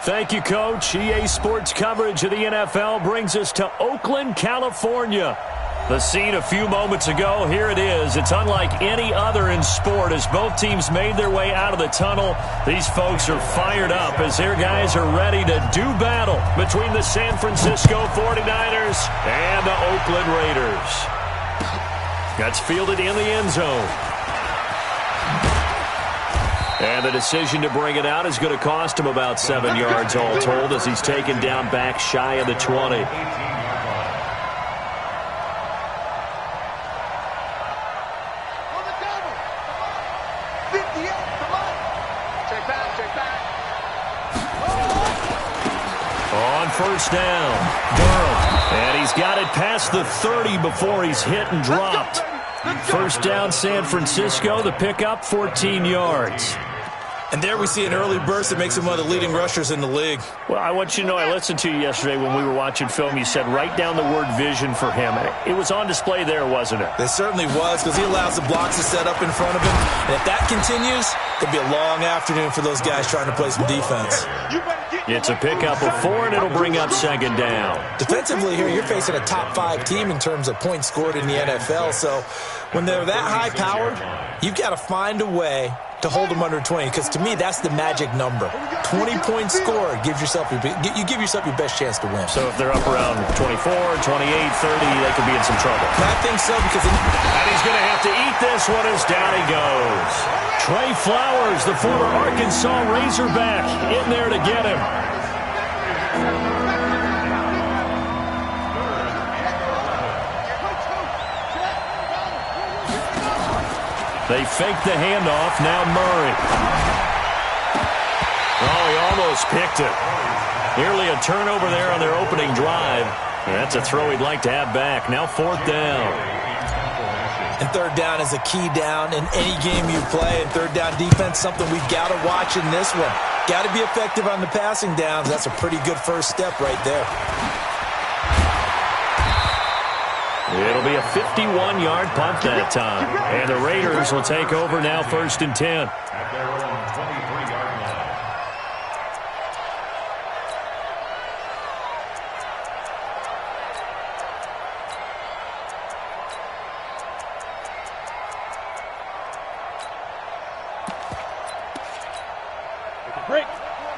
Thank you, Coach. EA Sports coverage of the NFL brings us to Oakland, California. The scene a few moments ago, here it is. It's unlike any other in sport as both teams made their way out of the tunnel. These folks are fired up as their guys are ready to do battle between the San Francisco 49ers and the Oakland Raiders. That's fielded in the end zone. And the decision to bring it out is going to cost him about 7 yards all told as he's taken down back shy of the 20. On first down, Durham. And he's got it past the 30 before he's hit and dropped. First down, San Francisco. The pickup, 14 yards. And there we see an early burst that makes him one of the leading rushers in the league. Well, I want you to know, I listened to you yesterday when we were watching film. You said write down the word vision for him. It was on display there, wasn't it? It certainly was, because he allows the blocks to set up in front of him. And if that continues, it'll be a long afternoon for those guys trying to play some defense. It's a pickup of 4, and it'll bring up second down. Defensively here, you're facing a top-5 team in terms of points scored in the NFL. So when they're that high-powered, you've got to find a way to hold them under 20, because to me, that's the magic number. 20 points scored, you give yourself your best chance to win. So if they're up around 24, 28, 30, they could be in some trouble. I think so, because... And he's going to have to eat this one as down he goes. Trey Flowers, the former Arkansas Razorback, in there to get him. They fake the handoff. Now Murray. Oh, he almost picked it. Nearly a turnover there on their opening drive. And that's a throw he'd like to have back. Now fourth down. And third down is a key down in any game you play. And third down defense, something we've got to watch in this one. Got to be effective on the passing downs. That's a pretty good first step right there. It'll be a 51-yard punt that time. And the Raiders will take over now, 1st and 10. Break.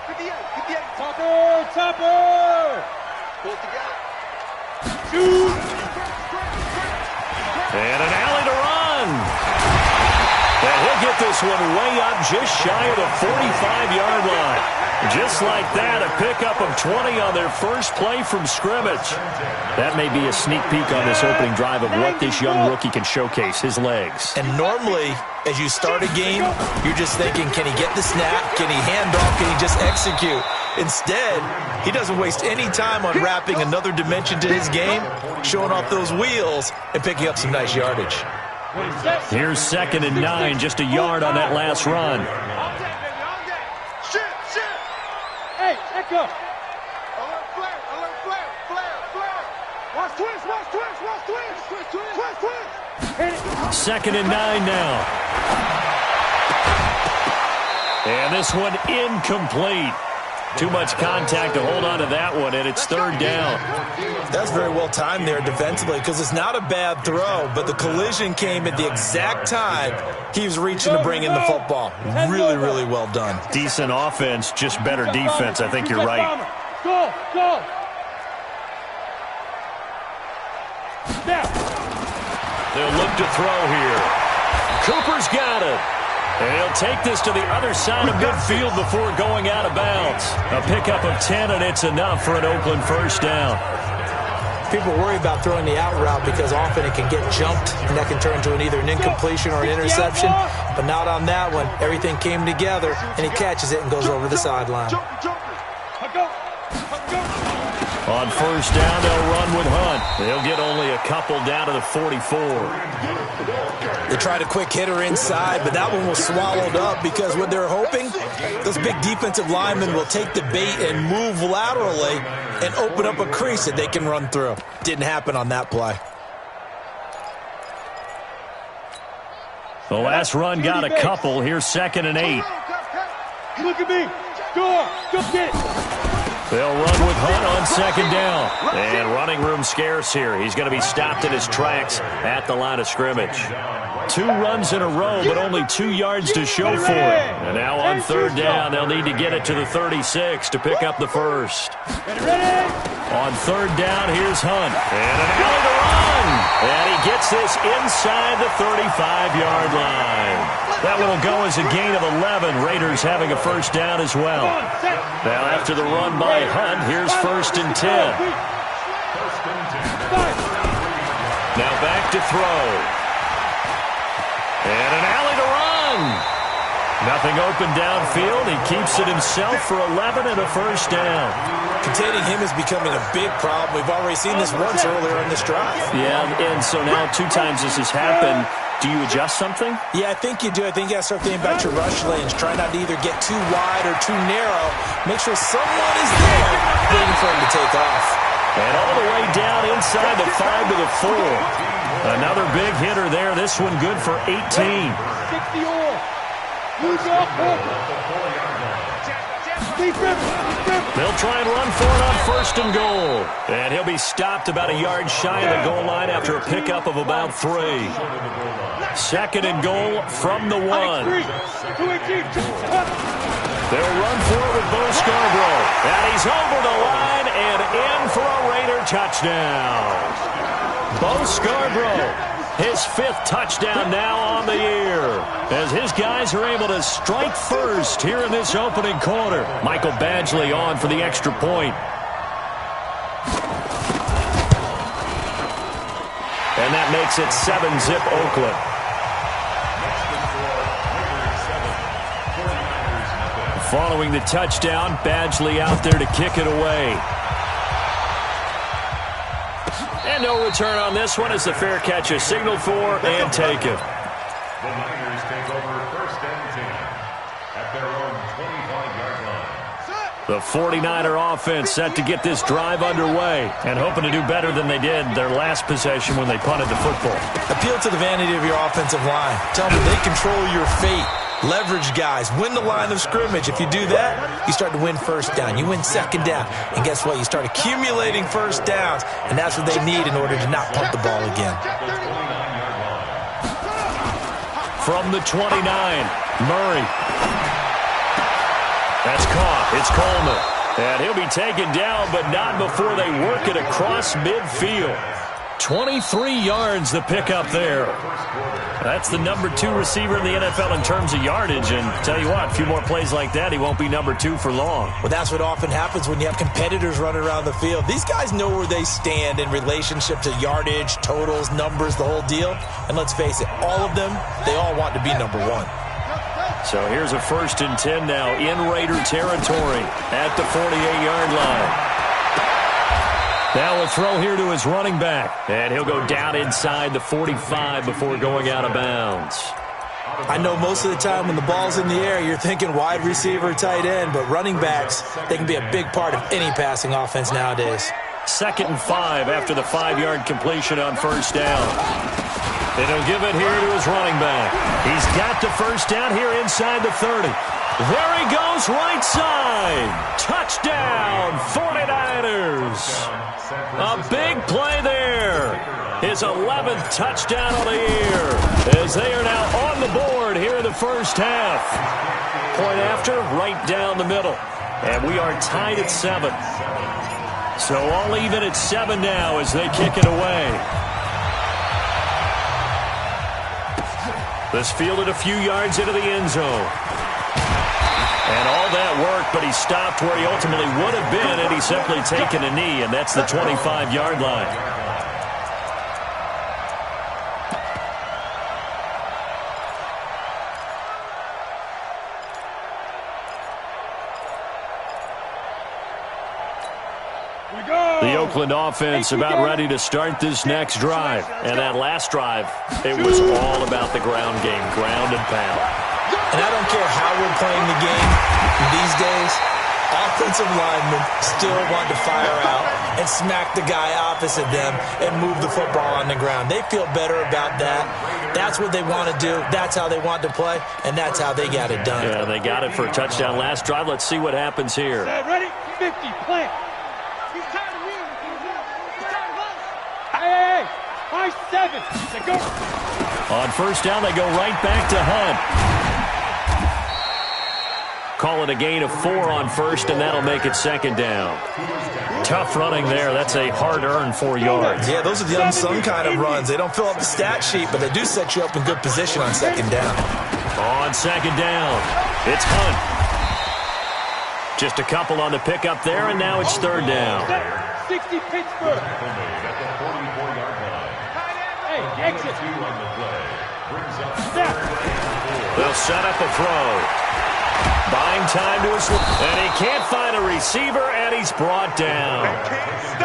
58. Topper. Pull it together. Shoot. And an alley to run. And he'll get this one way up just shy of the 45-yard line. Just like that, a pickup of 20 on their first play from scrimmage. That may be a sneak peek on this opening drive of what this young rookie can showcase, his legs. And normally, as you start a game, you're just thinking, can he get the snap? Can he hand off? Can he just execute? Instead, he doesn't waste any time on wrapping another dimension to his game, showing off those wheels, and picking up some nice yardage. Here's 2nd and 9, just a yard on that last run. Hey, echo. Alert flare. Watch twist. 2nd and 9 now. And this one incomplete. Too much contact to hold on to that one, and it's 3rd down. That's very well timed there defensively, because it's not a bad throw, but the collision came at the exact time he was reaching to bring in the football. Really, really well done. Decent offense, just better defense. I think you're right. Go. They'll look to throw here. Cooper's got it. And he'll take this to the other side of midfield before going out of bounds. A pickup of 10, and it's enough for an Oakland first down. People worry about throwing the out route because often it can get jumped, and that can turn into either an incompletion or an interception. But not on that one. Everything came together, and he catches it and goes over the sideline. On first down, they'll run with Hunt. They'll get only a couple down to the 44. They tried a quick hitter inside, but that one was swallowed up because what they're hoping, those big defensive linemen will take the bait and move laterally and open up a crease that they can run through. Didn't happen on that play. The last run got a couple. Here's 2nd and 8. Look at me. Go get it. They'll run with Hunt on second down. And running room scarce here. He's going to be stopped in his tracks at the line of scrimmage. 2 runs in a row, but only 2 yards to show for it. And now on third down, they'll need to get it to the 36 to pick up the first. On third down, here's Hunt. And an alley to run. And he gets this inside the 35-yard line. That one will go as a gain of 11. Raiders having a first down as well. Now after the run by Hunt, here's first and 10. Now back to throw. And an alley to run. Nothing open downfield. He keeps it himself for 11 and a first down. Containing him is becoming a big problem. We've already seen this once earlier in this drive. Yeah, and so now 2 times this has happened. Do you adjust something? Yeah, I think you do. I think you got to start thinking about your rush lanes. Try not to either get too wide or too narrow. Make sure someone is there waiting for him to take off. And all the way down inside the 5 to the 4. Another big hitter there. This one good for 18. 60 all. They'll try and run for it on first and goal. And he'll be stopped about a yard shy of the goal line after a pickup of about 3. Second and goal from the 1. They'll run for it with Bo Scarborough. And he's over the line and in for a Raider touchdown. Bo Scarborough. His 5th touchdown now on the year as his guys are able to strike first here in this opening quarter. Michael Badgley on for the extra point. And that makes it 7-zip Oakland. Following the touchdown, Badgley out there to kick it away. And no return on this one as the fair catch is signaled for and taken. The Niners take over first and 10 at their own 25-yard line. The 49er offense set to get this drive underway and hoping to do better than they did their last possession when they punted the football. Appeal to the vanity of your offensive line. Tell them they control your fate. Leverage guys. Win the line of scrimmage. If you do that, you start to win first down. You win second down. And guess what? You start accumulating first downs. And that's what they need in order to not punt the ball again. From the 29, Murray. That's caught. It's Coleman. And he'll be taken down, but not before they work it across midfield. 23 yards the pickup there. That's the number 2 receiver in the NFL in terms of yardage. And tell you what, a few more plays like that, he won't be number 2 for long. Well, that's what often happens when you have competitors running around the field. These guys know where they stand in relationship to yardage, totals, numbers, the whole deal. And let's face it, all of them, they all want to be number 1. So here's a first and 10 now in Raider territory at the 48-yard line. Now a throw here to his running back. And he'll go down inside the 45 before going out of bounds. I know most of the time when the ball's in the air, you're thinking wide receiver, tight end, but running backs, they can be a big part of any passing offense nowadays. 2nd and 5 after the 5-yard completion on first down. And he'll give it here to his running back. He's got the first down here inside the 30. There he goes, right side. Touchdown, 49ers. A big play there. His 11th touchdown of the year as they are now on the board here in the first half. Point after, right down the middle. And we are tied at 7. So all even at 7 now as they kick it away. This fielded a few yards into the end zone. And all that work, but he stopped where he ultimately would have been had he simply taken a knee, and that's the 25-yard line. The Oakland offense about ready to start this next drive. And that last drive, it was all about the ground game, ground and pound. And I don't care how we're playing the game these days, offensive linemen still want to fire out and smack the guy opposite them and move the football on the ground. They feel better about that. That's what they want to do. That's how they want to play, and that's how they got it done. Yeah, they got it for a touchdown last drive. Let's see what happens here. Ready? 50, plant. He's tired of me. He's tired of us. Hey. High 7. They go. On first down, they go right back to Hunt. Call it a gain of 4 on first, and that'll make it second down. Tough running there. That's a hard-earned 4 yards. Yeah, those are the unsung kind of runs. They don't fill up the stat sheet, but they do set you up in good position on second down. On second down, it's Hunt. Just a couple on the pickup there, and now it's third down. 60 Pittsburgh. Hey, exit. They'll set up a throw. Buying time to his, and he can't find a receiver, and he's brought down.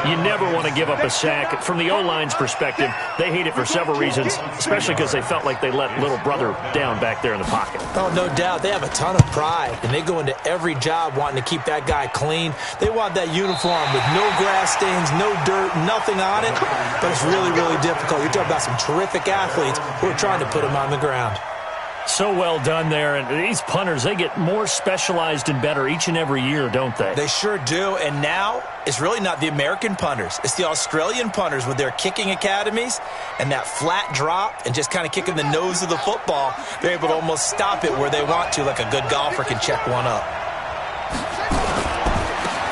You never want to give up a sack. From the O-line's perspective, they hate it for several reasons, especially because they felt like they let little brother down back there in the pocket. Oh, no doubt. They have a ton of pride, and they go into every job wanting to keep that guy clean. They want that uniform with no grass stains, no dirt, nothing on it, but it's really, really difficult. You're talking about some terrific athletes who are trying to put him on the ground. So well done there, and these punters, they get more specialized and better each and every year, don't they? They sure do, and now it's really not the American punters. It's the Australian punters with their kicking academies and that flat drop and just kind of kicking the nose of the football. They're able to almost stop it where they want to, like a good golfer can check one up.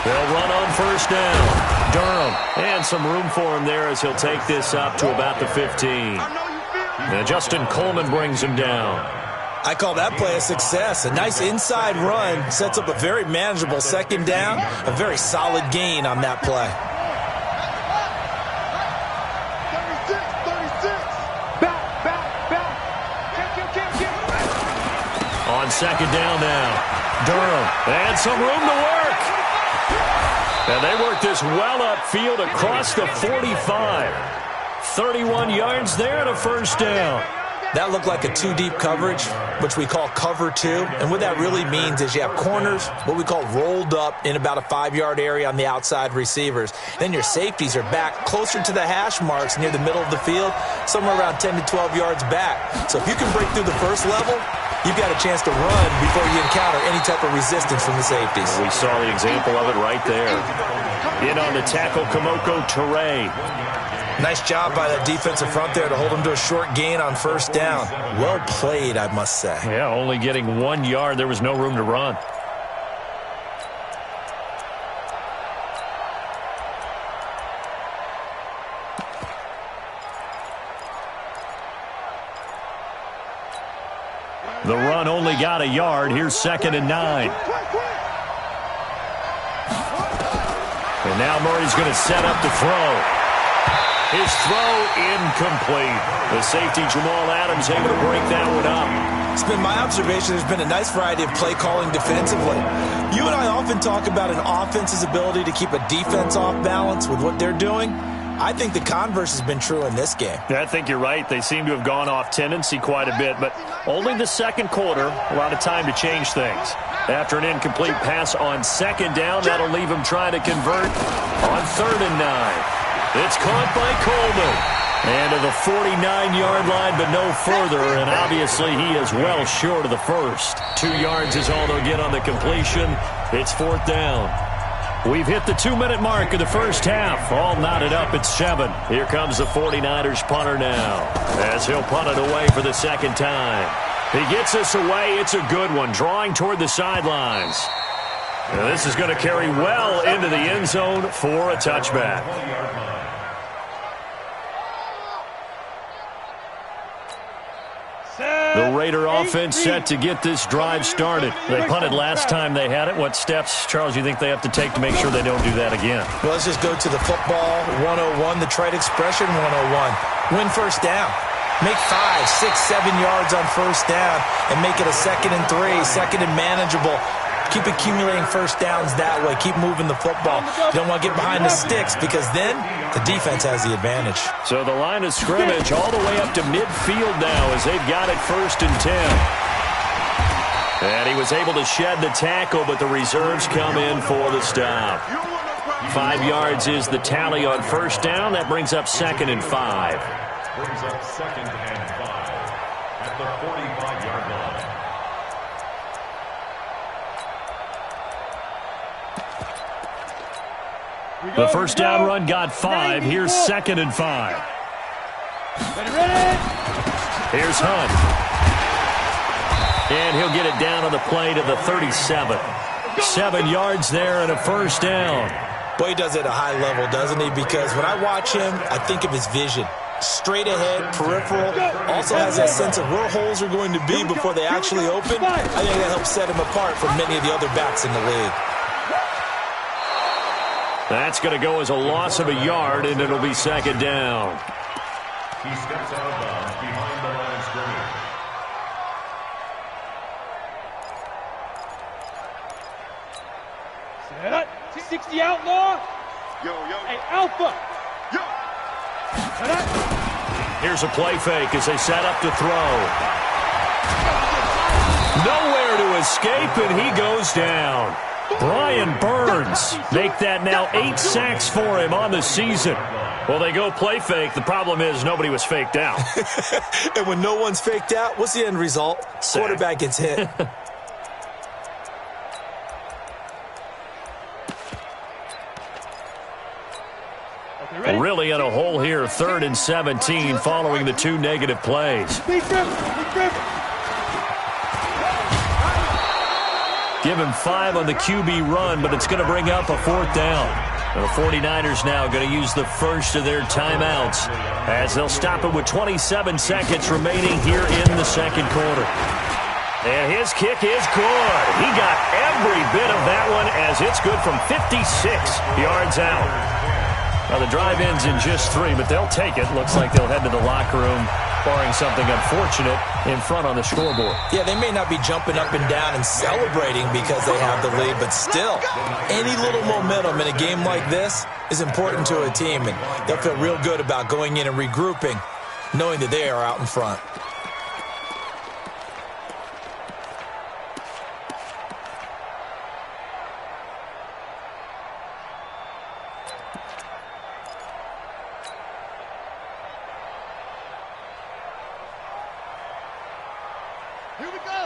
They'll run on first down. Durham, and some room for him there as he'll take this up to about the 15. Now Justin Coleman brings him down. I call that play a success. A nice inside run sets up a very manageable second down, a very solid gain on that play. 36. Back. On second down now, Durham, and some room to work. And they work this well upfield across the 45. 31 yards there and a first down. That looked like a two-deep coverage, which we call cover two. And what that really means is you have corners, what we call rolled up in about a 5-yard area on the outside receivers. Then your safeties are back closer to the hash marks near the middle of the field, somewhere around 10 to 12 yards back. So if you can break through the first level, you've got a chance to run before you encounter any type of resistance from the safeties. We saw the example of it right there. In on the tackle, Kamoko Toure. Nice job by that defensive front there to hold him to a short gain on first down. Well played, I must say. Yeah, only getting 1 yard. There was no room to run. The run only got a yard. Here's 2nd and 9. And now Murray's going to set up to throw. His throw incomplete. The safety, Jamal Adams, able to break that one up. It's been my observation there's been a nice variety of play calling defensively. You and I often talk about an offense's ability to keep a defense off balance with what they're doing. I think the converse has been true in this game. I think you're right. They seem to have gone off tendency quite a bit, but only the second quarter, a lot of time to change things. After an incomplete pass on second down, that'll leave him trying to convert on 3rd and 9. It's caught by Coleman. And to the 49-yard line, but no further. And obviously, he is well short of the first. 2 yards is all they'll get on the completion. It's 4th down. We've hit the 2-minute mark of the first half. All knotted up at 7. Here comes the 49ers punter now, as he'll punt it away for the second time. He gets us away. It's a good one, drawing toward the sidelines. Now this is going to carry well into the end zone for a touchback. The Raider offense set to get this drive started. They punted last time they had it. What steps, Charles, you think they have to take to make sure they don't do that again? Well, let's just go to the football 101, the trade expression 101. Win first down. Make 5, 6, 7 yards on first down and make it a 2nd and 3, 2nd and manageable. Keep accumulating first downs that way. Keep moving the football. You don't want to get behind the sticks because then the defense has the advantage. So the line of scrimmage all the way up to midfield now as they've got it 1st and 10. And he was able to shed the tackle, but the reserves come in for the stop. 5 yards is the tally on first down. That brings up 2nd and 5. Brings up 2nd and 5 at the 45-yard line. The first down run got 5. Here's 2nd and 5. Here's Hunt. And he'll get it down on the play to the 37. 7 yards there and a first down. Boy, he does it at a high level, doesn't he? Because when I watch him, I think of his vision. Straight ahead, peripheral, also has that sense of where holes are going to be before they actually open. I think that helps set him apart from many of the other backs in the league. That's going to go as a loss of a yard, and it'll be 2nd down. He steps out of bounds behind the line of scrimmage. Set up. 60 outlaw. Hey, Alpha. Set up. Here's a play fake as they set up to throw. Nowhere to escape, and he goes down. Brian Burns make that now 8 sacks for him on the season. Well, they go play fake. The problem is nobody was faked out. And when no one's faked out, what's the end result? Sack. Quarterback gets hit. Really in a hole here, 3rd and 17 following the 2 negative plays. Give him 5 on the QB run, but it's going to bring up a 4th down. The 49ers now going to use the first of their timeouts as they'll stop it with 27 seconds remaining here in the 2nd quarter. And his kick is good. He got every bit of that one as it's good from 56 yards out. Now, the drive ends in just 3, but they'll take it. Looks like they'll head to the locker room, barring something unfortunate, in front on the scoreboard. Yeah, they may not be jumping up and down and celebrating because they have the lead, but still, any little momentum in a game like this is important to a team, and they'll feel real good about going in and regrouping, knowing that they are out in front.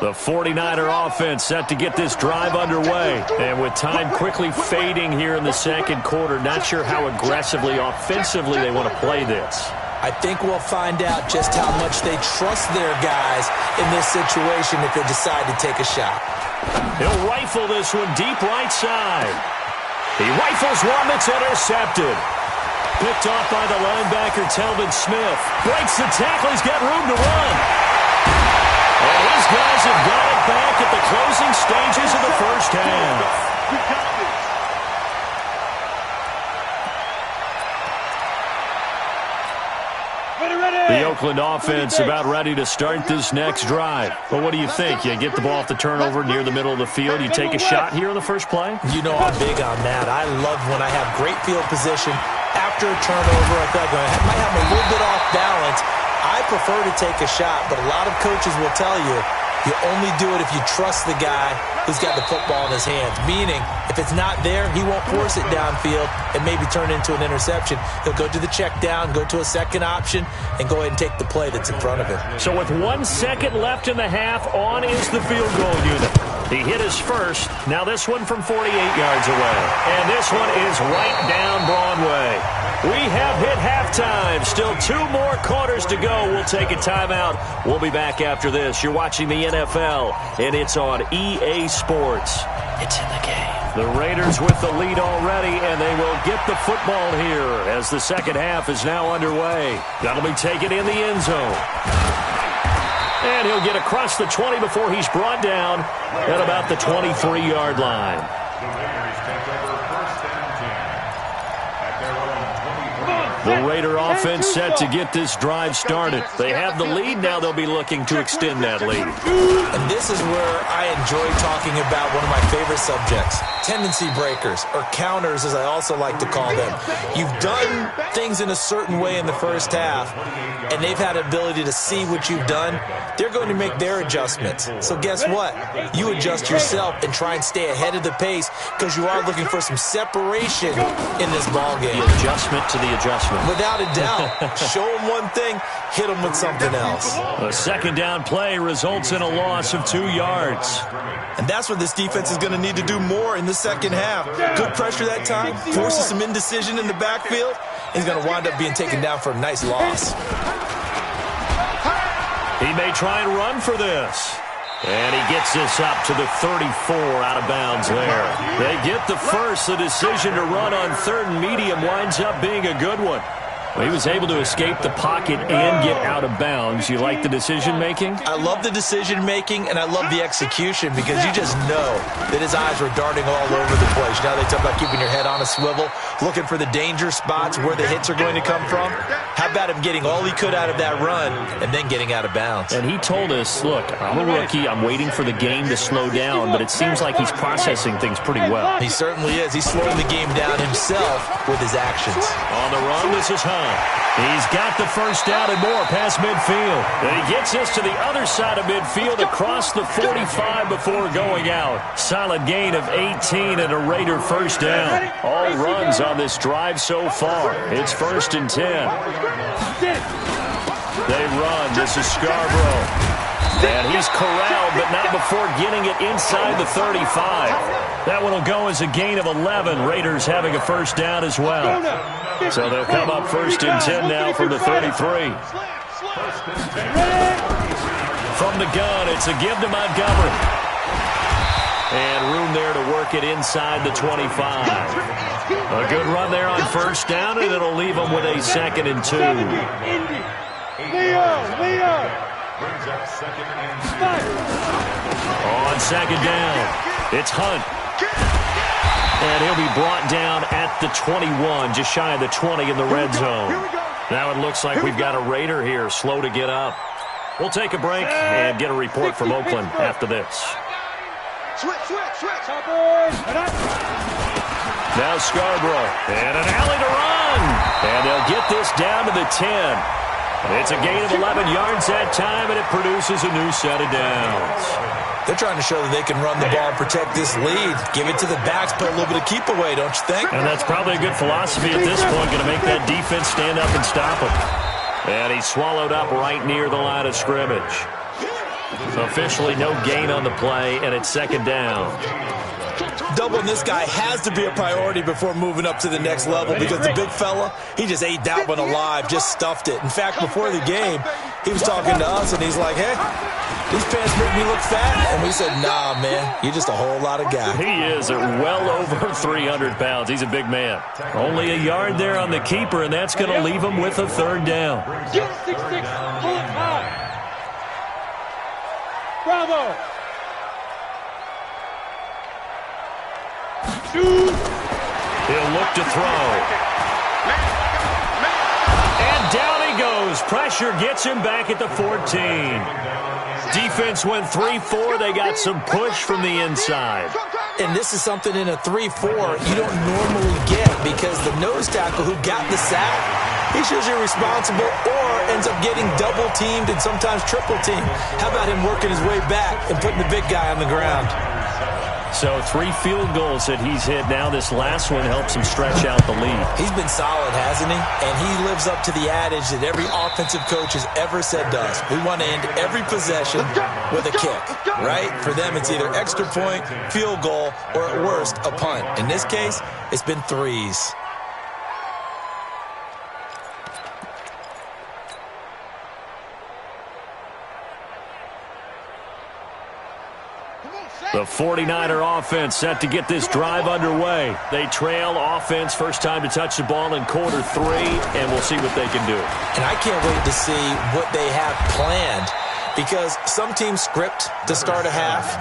The 49er offense set to get this drive underway. And with time quickly fading here in the 2nd quarter, not sure how aggressively, offensively they want to play this. I think we'll find out just how much they trust their guys in this situation if they decide to take a shot. He'll rifle this one deep right side. He rifles one that's intercepted. Picked off by the linebacker, Telvin Smith. Breaks the tackle. He's got room to run. And his guys have got it back at the closing stages of the first half. The Oakland offense about ready to start this next drive. Well, what do you think? You get the ball off the turnover near the middle of the field. You take a shot here on the first play? You know I'm big on that. I love when I have great field position after a turnover. I feel like I might have a little bit off balance. I prefer to take a shot, but a lot of coaches will tell you, you only do it if you trust the guy who's got the football in his hands. Meaning, if it's not there, he won't force it downfield and maybe turn it into an interception. He'll go to the check down, go to a second option, and go ahead and take the play that's in front of him. So with 1 second left in the half, on is the field goal unit. He hit his first. Now this one from 48 yards away. And this one is right down Broadway. We have hit halftime. Still 2 more quarters to go. We'll take a timeout. We'll be back after this. You're watching the NFL, and it's on EA Sports. It's in the game. The Raiders with the lead already, and they will get the football here as the second half is now underway. That'll be taken in the end zone. And he'll get across the 20 before he's brought down at about the 23-yard line. The Raiders take over first and 10 at their own 23. The Raider offense set to get this drive started. They have the lead. Now they'll be looking to extend that lead. And this is where I enjoy talking about one of my favorite subjects, tendency breakers, or counters as I also like to call them. You've done things in a certain way in the first half, and they've had an ability to see what you've done. They're going to make their adjustments. So guess what? You adjust yourself and try and stay ahead of the pace because you are looking for some separation in this ballgame. The adjustment to the adjustment. Without a doubt. Show them one thing, hit them with something else. A second down play results in a loss of 2 yards. And that's what this defense is going to need to do more in the second half. Good pressure that time, forces some indecision in the backfield. He's going to wind up being taken down for a nice loss. He may try and run for this. And he gets this up to the 34 out of bounds there. They get the first. The decision to run on third and medium winds up being a good one. Well, he was able to escape the pocket and get out of bounds. You like the decision-making? I love the decision-making, and I love the execution because you just know that his eyes were darting all over the place. Now they talk about keeping your head on a swivel, looking for the danger spots where the hits are going to come from. How about him getting all he could out of that run and then getting out of bounds? And he told us, look, I'm a rookie. I'm waiting for the game to slow down, but it seems like he's processing things pretty well. He certainly is. He's slowing the game down himself with his actions. On the run, this is Hunt. He's got the first down and more past midfield. And he gets this to the other side of midfield across the 45 before going out. Solid gain of 18 and a Raider first down. All runs on this drive so far. It's 1st and 10. They run. This is Scarborough. And he's corralled, but not before getting it inside the 35. That one will go as a gain of 11. Raiders having a first down as well. So they'll come up 1st and 10 now from the 33. From the gun, it's a give to Montgomery. And room there to work it inside the 25. A good run there on first down, and it'll leave them with a 2nd and 2. Leo. On second down, it's Hunt. And he'll be brought down at the 21, just shy of the 20 in the red zone. Now it looks like we've got a Raider here, slow to get up. We'll take a break and get a report from Oakland after this. Now Scarborough, and an alley to run. And they'll get this down to the 10. It's a gain of 11 yards that time, and it produces a new set of downs. They're trying to show that they can run the ball and protect this lead. Give it to the backs, play a little bit of keep away, don't you think? And that's probably a good philosophy at this point, going to make that defense stand up and stop him. And he's swallowed up right near the line of scrimmage. So officially no gain on the play, and it's 2nd down. Doubling this guy has to be a priority before moving up to the next level because the big fella, he just ate that one alive, just stuffed it. In fact, before the game, he was talking to us, and he's like, hey, these pants make me look fat. And we said, nah, man, you're just a whole lot of guy. He is at well over 300 pounds. He's a big man. Only a yard there on the keeper, and that's going to leave him with a 3rd down. 6-6, pull it high. Bravo. He'll look to throw. And down he goes. Pressure gets him back at the 14. Defense went 3-4. They got some push from the inside. And this is something in a 3-4 you don't normally get because the nose tackle who got the sack, he's usually responsible or ends up getting double-teamed and sometimes triple-teamed. How about him working his way back and putting the big guy on the ground? So 3 field goals that he's hit now. This last one helps him stretch out the lead. He's been solid, hasn't he? And he lives up to the adage that every offensive coach has ever said to us. We want to end every possession with a kick, right? For them, it's either extra point, field goal, or at worst, a punt. In this case, it's been 3s. The 49er offense set to get this drive underway. They trail offense, first time to touch the ball in quarter 3, and we'll see what they can do. And I can't wait to see what they have planned because some teams script to start a half.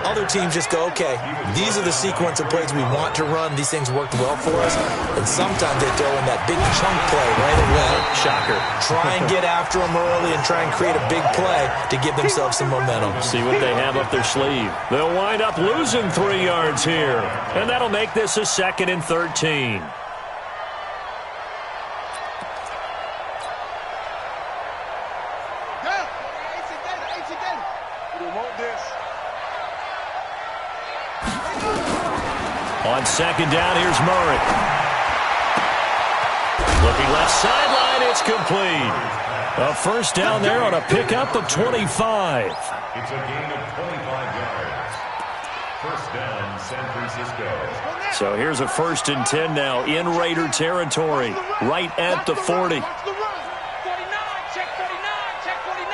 Other teams just go, okay, these are the sequence of plays we want to run. These things worked well for us. And sometimes they throw in that big chunk play right away. Shocker. Try and get after them early and try and create a big play to give themselves some momentum. See what they have up their sleeve. They'll wind up losing 3 yards here. And that'll make this a 2nd and 13. On second down, here's Murray. Looking left sideline, it's complete. A first down there on a pickup of 25. It's a gain of 25 yards. First down, San Francisco. So here's a 1st and 10 now in Raider territory, right at the 40. 49, check 49, check 49.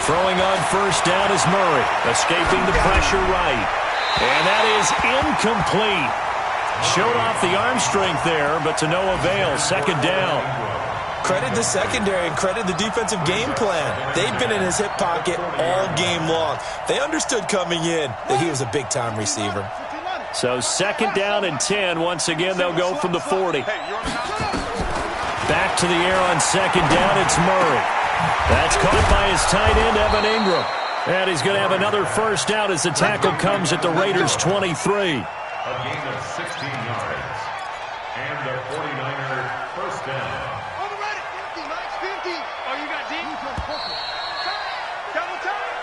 Throwing on first down is Murray, escaping the pressure right. And that is incomplete. Showed off the arm strength there, but to no avail. Second down. Credit the secondary and credit the defensive game plan. They've been in his hip pocket all game long. They understood coming in that he was a big-time receiver. So second down and 10. Once again, they'll go from the 40. Back to the air on second down. It's Murray. That's caught by his tight end, Evan Ingram. And he's going to have another first down as the tackle comes at the Raiders' 23. A gain of 16 yards. And the 49er first down.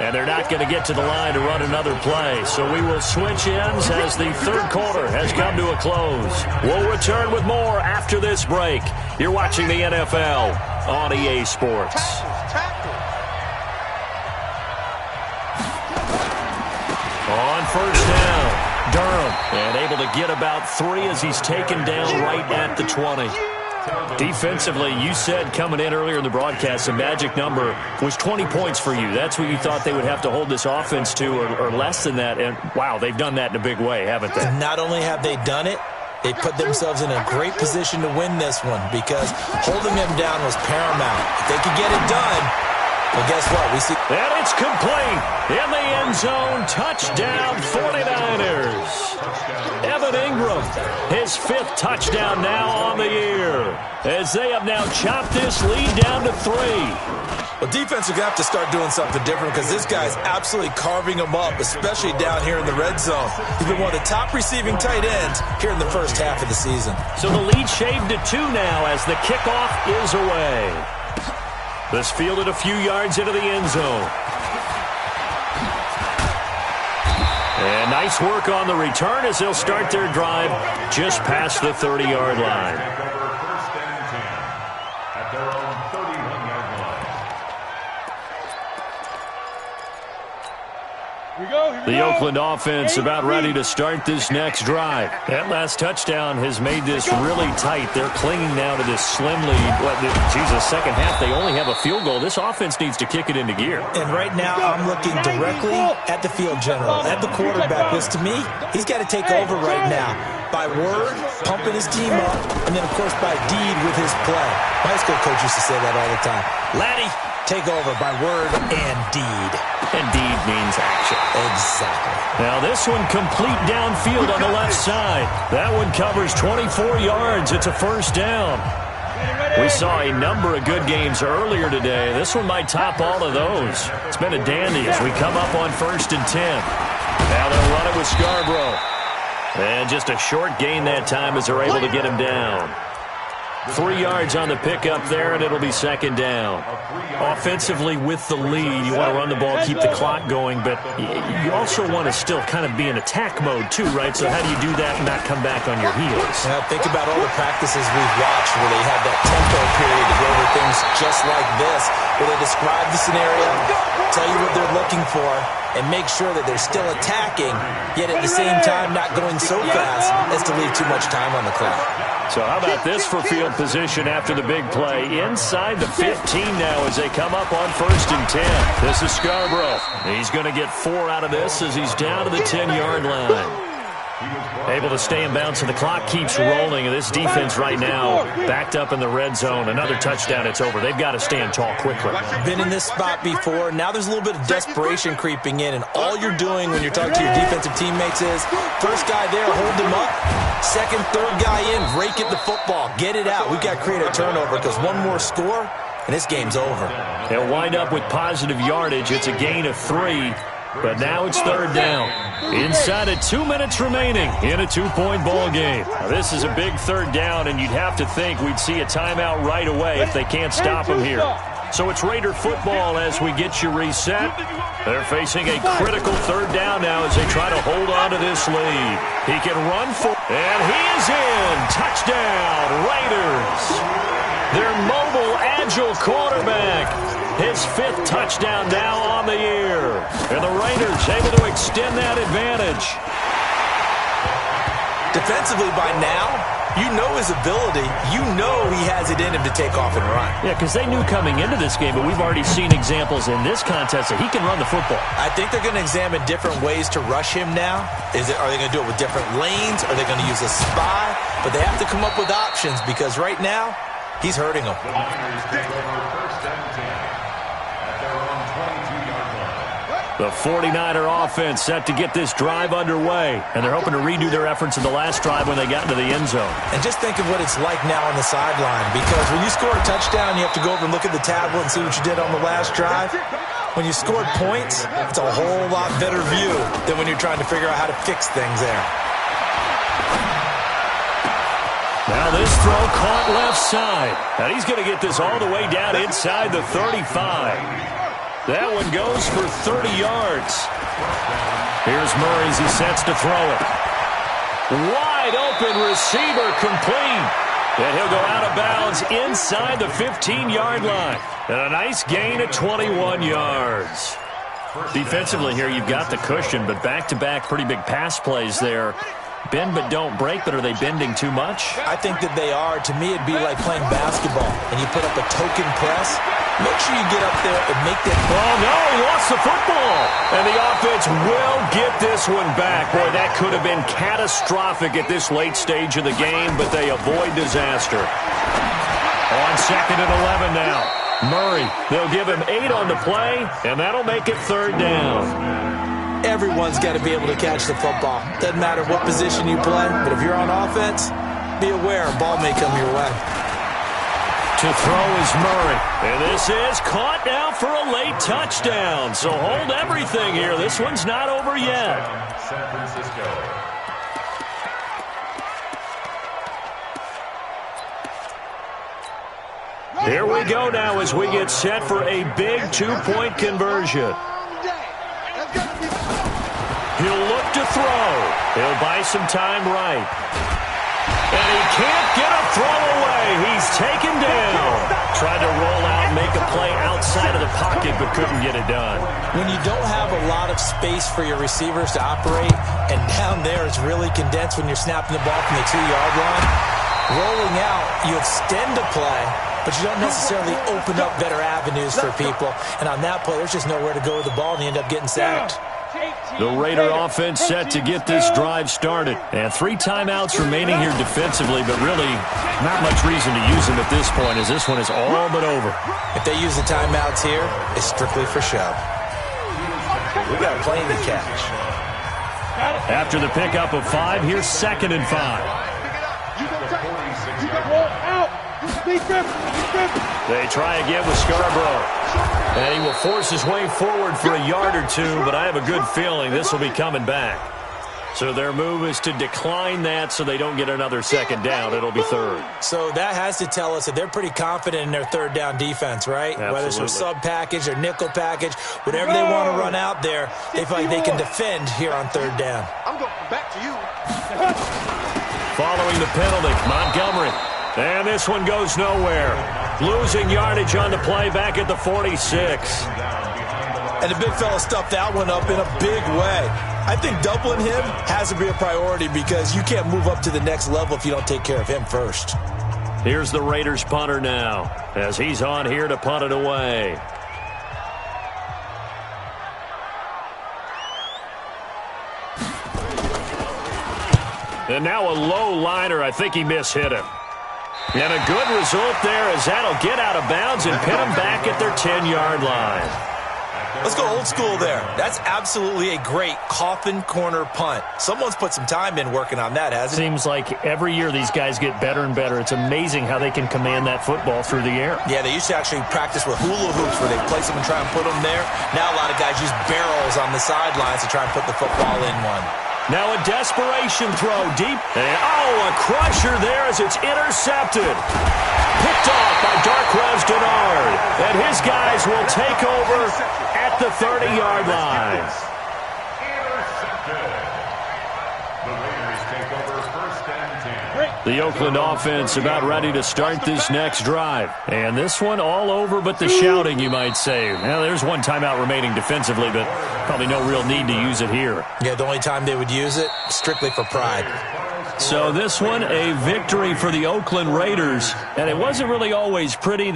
And they're not going to get to the line to run another play. So we will switch ends as the third quarter has come to a close. We'll return with more after this break. You're watching the NFL on EA Sports. On first down, Durham, and able to get about 3 as he's taken down right at the 20. Defensively, you said coming in earlier in the broadcast, the magic number was 20 points for you. That's what you thought they would have to hold this offense to, or less than that. And, wow, they've done that in a big way, haven't they? Not only have they done it, they put themselves in a great position to win this one because holding them down was paramount. If they could get it done, well, guess what? We see. And it's complete. In the end zone, touchdown 49ers. Evan Ingram, his 5th touchdown now on the year, as they have now chopped this lead down to 3. Well, defense are going to have to start doing something different because this guy's absolutely carving them up, especially down here in the red zone. He's been one of the top receiving tight ends here in the first half of the season. So the lead shaved to 2 now as the kickoff is away. This fielded a few yards into the end zone. And nice work on the return as they'll start their drive just past the 30-yard line. First and 10 at their own 31-yard line. The Oakland offense about ready to start this next drive. That last touchdown has made this really tight. They're clinging now to this slim lead. Jesus, second half, they only have a field goal. This offense needs to kick it into gear. And right now, I'm looking directly at the field general, at the quarterback, because to me, he's got to take over right now. By word, pumping his team up, and then, of course, by deed with his play. My high school coach used to say that all the time. Laddie, take over by word and deed. And deed means action. Exactly. Now this one complete downfield on the left side. That one covers 24 yards. It's a first down. We saw a number of good games earlier today. This one might top all of those. It's been a dandy as we come up on 1st and 10. Now they'll run it with Scarborough. And just a short gain that time as they're able to get him down. 3 yards on the pickup there, and it'll be second down. Offensively, with the lead, you want to run the ball, keep the clock going, but you also want to still kind of be in attack mode too, right? So how do you do that and not come back on your heels? Now, think about all the practices we've watched where they have that tempo period to go over things just like this, where they describe the scenario, tell you what they're looking for, and make sure that they're still attacking, yet at the same time not going so fast as to leave too much time on the clock. So how about this for field position after the big play? Inside the 15 now as they come up on 1st and 10. This is Scarborough. He's going to get 4 out of this as he's down to the 10-yard line. Able to stay in bounds, and the clock keeps rolling. And this defense right now backed up in the red zone. Another touchdown, it's over. They've got to stand tall quickly. Been in this spot before. Now there's a little bit of desperation creeping in, and all you're doing when you're talking to your defensive teammates is first guy there, hold him up. Second, third guy in, rake at the football. Get it out. We've got to create a turnover because one more score, and this game's over. They'll wind up with positive yardage. It's a gain of 3. But now it's third down. Inside of 2 minutes remaining in a 2-point ball game. Now this is a big third down, and you'd have to think we'd see a timeout right away if they can't stop him here. So it's Raider football as we get you reset. They're facing a critical third down now as they try to hold on to this lead. He can run for, and he is in. Touchdown, Raiders. Their mobile, agile quarterback. His 5th touchdown now on the year. And the Raiders able to extend that advantage. Defensively by now, you know his ability. You know he has it in him to take off and run. Yeah, because they knew coming into this game, but we've already seen examples in this contest that he can run the football. I think they're going to examine different ways to rush him now. Are they going to do it with different lanes? Are they going to use a spy? But they have to come up with options because right now, he's hurting them. The Niners take over first and 10 at their own 22-yard line. The 49er offense set to get this drive underway, and they're hoping to redo their efforts in the last drive when they got into the end zone. And just think of what it's like now on the sideline, because when you score a touchdown, you have to go over and look at the tablet and see what you did on the last drive. When you scored points, it's a whole lot better view than when you're trying to figure out how to fix things there. Now this throw caught left side. And he's going to get this all the way down inside the 35. That one goes for 30 yards. Here's Murray as he sets to throw it. Wide open receiver complete. And he'll go out of bounds inside the 15-yard line. And a nice gain of 21 yards. Defensively here, you've got the cushion, but back-to-back pretty big pass plays there. Bend but don't break, but are they bending too much? I think that they are. To me, it'd be like playing basketball, and you put up a token press. Make sure you get up there and make that. Oh, no, he lost the football. And the offense will get this one back. Boy, that could have been catastrophic at this late stage of the game, but they avoid disaster. On 2nd and 11 now. Murray, they'll give him 8 on the play, and that'll make it 3rd down. Everyone's got to be able to catch the football. Doesn't matter what position you play, but if you're on offense, be aware a ball may come your way. To throw is Murray. And this is caught now for a late touchdown. So hold everything here. This one's not over yet. San Francisco. Here we go now as we get set for a big 2-point conversion. He'll look to throw. He'll buy some time right. And he can't get a throw away. He's taken down. Tried to roll out and make a play outside of the pocket, but couldn't get it done. When you don't have a lot of space for your receivers to operate, and down there it's really condensed when you're snapping the ball from the 2-yard line, rolling out, you extend the play, but you don't necessarily open up better avenues for people. And on that play, there's just nowhere to go with the ball, and you end up getting sacked. The Raider offense set to get this drive started. And 3 timeouts remaining here defensively, but really not much reason to use them at this point as this one is all but over. If they use the timeouts here, it's strictly for show. We got a plane to catch. After the pickup of 5, here's 2nd and 5. They try again with Scarborough. And he will force his way forward for a yard or 2, but I have a good feeling this will be coming back. So their move is to decline that so they don't get another 2nd down. It'll be 3rd. So that has to tell us that they're pretty confident in their 3rd down defense, right? Absolutely. Whether it's a sub-package or nickel package, whatever they want to run out there, they feel like they can defend here on 3rd down. I'm going back to you. Following the penalty, Montgomery. And this one goes nowhere. Losing yardage on the play back at the 46. And the big fella stuffed that one up in a big way. I think doubling him has to be a priority because you can't move up to the next level if you don't take care of him first. Here's the Raiders punter now as he's on here to punt it away. And now a low liner. I think he mishit him. And a good result there as that'll get out of bounds and pin them back at their 10-yard line. Let's go old school there. That's absolutely a great coffin corner punt. Someone's put some time in working on that, hasn't it? Seems like every year these guys get better and better. It's amazing how they can command that football through the air. Yeah, they used to actually practice with hula hoops where they place them and try and put them there. Now a lot of guys use barrels on the sidelines to try and put the football in one. Now a desperation throw deep. And, a crusher there as it's intercepted. Picked off by Darquez Dennard. And his guys will take over at the 30-yard line. Intercepted. The Raiders take over first and 10. The Oakland offense about ready to start this next drive. And this one all over but the shouting, you might say. Well, there's one timeout remaining defensively, but probably no real need to use it here. Yeah, the only time they would use it, strictly for pride. So this one, a victory for the Oakland Raiders. And it wasn't really always pretty.